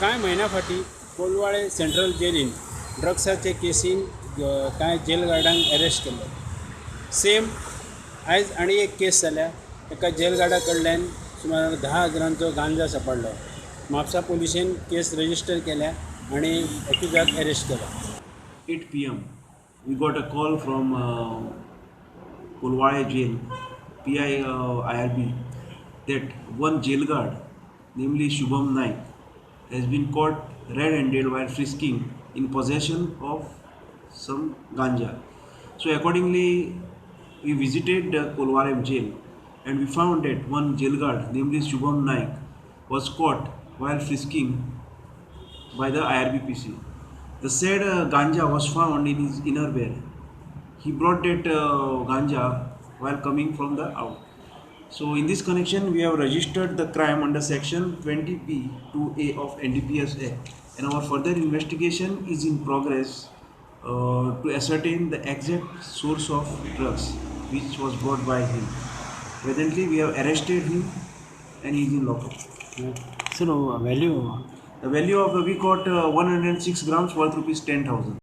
कांय म्हयन्या फाटीं कोलवाळे सेंट्रल जेलीन ड्रग्साचे केसीन कांय जेल गार्डांक अरेस्ट केल्लो. सेम आयज आनी एक केस जाल्या. एका जेल गार्डा कडल्यान सुमार 10,000 गांजा सापडलो. म्हापसा पुलिशेन केस रजिस्टर केल्या आनी एक्युजाक arrest Kelo. 8 p.m. we got a call from Colvale jail, PI IRB, that one jail guard, namely Shubham Naik, has been caught red-handed while frisking in possession of some ganja. So accordingly, we visited Colvale jail and we found that one jail guard, namely Shubham Naik, was caught while frisking by the IRBPC. The said ganja was found in his innerwear. He brought that ganja while coming from the out. So in this connection, we have registered the crime under section 20B 2A of NDPS Act, and our further investigation is in progress to ascertain the exact source of drugs which was brought by him. Presently, we have arrested him and he is in lockup. So value The value of the we got 106 grams worth rupees 10,000.